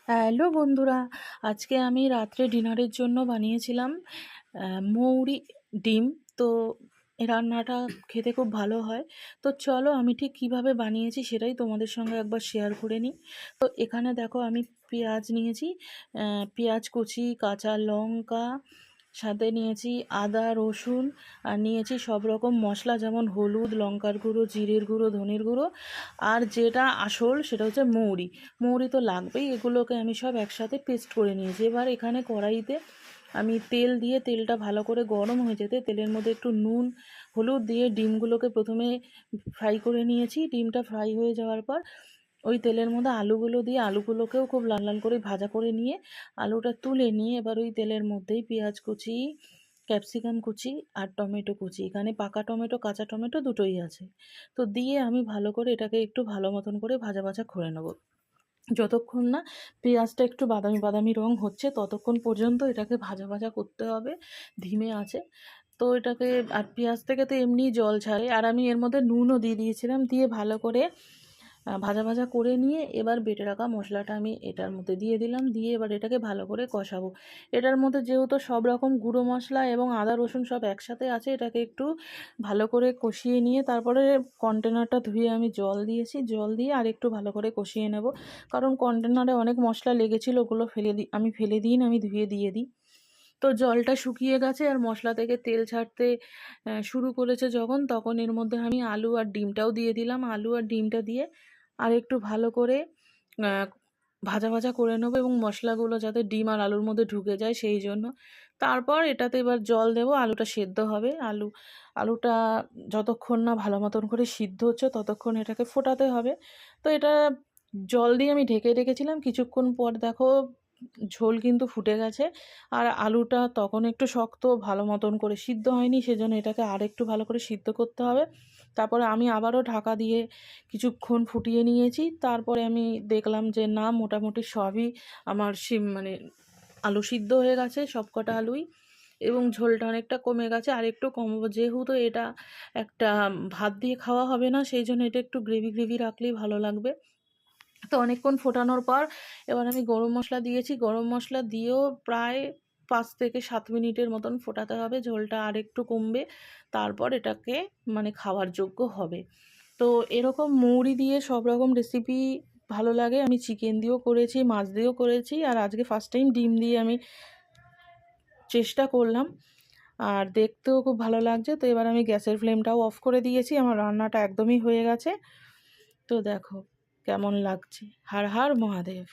Hello বন্ধুরা, আজকে আমি রাত্রে ডিনারের জন্য বানিয়েছিলাম মৌরি ডিম। তো এই রান্নাটা খেতে খুব ভালো হয়। তো চলো আমি ঠিক কিভাবে বানিয়েছি সেটাই তোমাদের সঙ্গে একবার শেয়ার করে নিই। তো এখানে দেখো আমি পেঁয়াজ নিয়েছি, পেঁয়াজ কুচি, কাঁচা লঙ্কা, সাথে নিয়েছি আদা রসুন, আর নিয়েছি সব রকম মশলা যেমন হলুদ, লঙ্কার গুঁড়ো, জিরের গুঁড়ো, ধনের গুঁড়ো, আর যেটা আসল সেটা হচ্ছে মৌরি। মৌরি তো লাগবেই, এগুলোকে আমি সব একসাথে পেস্ট করে নিয়েছি। এবার এখানে কড়াইতে আমি তেল দিয়ে, তেলটা ভালো করে গরম হয়ে যেতে তেলের মধ্যে একটু নুন হলুদ দিয়ে ডিমগুলোকে প্রথমে ফ্রাই করে নিয়েছি। ডিমটা ফ্রাই হয়ে যাওয়ার পর ওই তেলের মধ্যে আলুগুলো দিয়ে আলুগুলোকেও খুব লাল লাল করে ভাজা করে নিয়ে আলুটা তুলে নিয়ে এবার ওই তেলের মধ্যেই পেঁয়াজ কুচি, ক্যাপসিকাম কুচি আর টমেটো কুচি, এখানে পাকা টমেটো কাঁচা টমেটো দুটোই আছে, তো দিয়ে আমি ভালো করে এটাকে একটু ভালো মতন করে ভাজা ভাজা করে নেব। যতক্ষণ না পেঁয়াজটা একটু বাদামি বাদামি রং হচ্ছে ততক্ষণ পর্যন্ত এটাকে ভাজা ভাজা করতে হবে ধিমে আছে। তো এটাকে, আর পেঁয়াজ থেকে তো এমনি জল ছাড়ে, আর আমি এর মধ্যে নুনও দিয়ে দিয়েছিলাম, দিয়ে ভালো করে ভাজা ভাজা করে নিয়ে এবার বেটে রাখা মশলাটা আমি এটার মধ্যে দিয়ে দিলাম, দিয়ে এবার এটাকে ভালো করে কষাবো। এটার মধ্যে যেহেতু সব রকম গুঁড়ো মশলা এবং আদা রসুন সব একসাথে আছে, এটাকে একটু ভালো করে কষিয়ে নিয়ে তারপরে কন্টেনারটা ধুয়ে আমি জল দিয়েছি, জল দিয়ে আর একটু ভালো করে কষিয়ে নেব। কারণ কন্টেনারে অনেক মশলা লেগেছিলো, ওগুলো আমি ফেলে দিই না, আমি ধুয়ে দিয়ে দিই। তো জলটা শুকিয়ে গেছে আর মশলা থেকে তেল ছাড়তে শুরু করেছে যখন, তখন এর মধ্যে আমি আলু আর ডিমটাও দিয়ে দিলাম। আলু আর ডিমটা দিয়ে আর একটু ভালো করে আহ, ভাজা ভাজা করে নেবো, এবং মশলাগুলো যাতে ডিম আর আলুর মধ্যে ঢুকে যায় সেই জন্য। তারপর এটাতে এবার জল দেবো, আলুটা সেদ্ধ হবে। আলুটা যতক্ষণ না ভালো মতন করে সিদ্ধ হচ্ছে ততক্ষণ এটাকে ফোটাতে হবে। তো এটা জল দিয়ে আমি ঢেকে রেখেছিলাম, কিছুক্ষণ পর দেখো ঝোল কিন্তু ফুটে গেছে। আর আলুটা তখন একটু শক্ত, ভালো মতন করে সিদ্ধ হয়নি, সেজন্য এটাকে আর একটু ভালো করে সিদ্ধ করতে হবে। তারপরে আমি আবারও ঢাকা দিয়ে কিছুক্ষণ ফুটিয়ে নিয়েছি। তারপরে আমি দেখলাম যে না, মোটামুটি সবই আমার মানে আলু সিদ্ধ হয়ে গেছে, সব কটা আলুই, এবং ঝোলটা অনেকটা কমে গেছে। আর একটু কমাবো, যেহেতু এটা একটা ভাত দিয়ে খাওয়া হবে না, সেই জন্য এটা একটু গ্রেভি গ্রেভি রাখলেই ভালো লাগবে। তো অনেকক্ষণ ফোটানোর পর এবার আমি গরম মশলা দিয়েছি, গরম মশলা দিয়েও প্রায় 5 থেকে 7 মিনিটের মতন ফোটাতে হবে, ঝোলটা আর একটু কমবে, তারপর এটাকে মানে খাওয়ার যোগ্য হবে। তো এরকম মৌরি দিয়ে সব রকম রেসিপি ভালো লাগে, আমি চিকেন দিয়েও করেছি, মাছ দিয়েও করেছি, আর আজকে ফার্স্ট টাইম ডিম দিয়ে আমি চেষ্টা করলাম, আর দেখতেও খুব ভালো লাগছে। তো এবার আমি গ্যাসের ফ্লেমটাও অফ করে দিয়েছি, আমার রান্নাটা একদমই হয়ে গেছে। তো দেখো কেমন লাগছে। হর হর মহাদেব।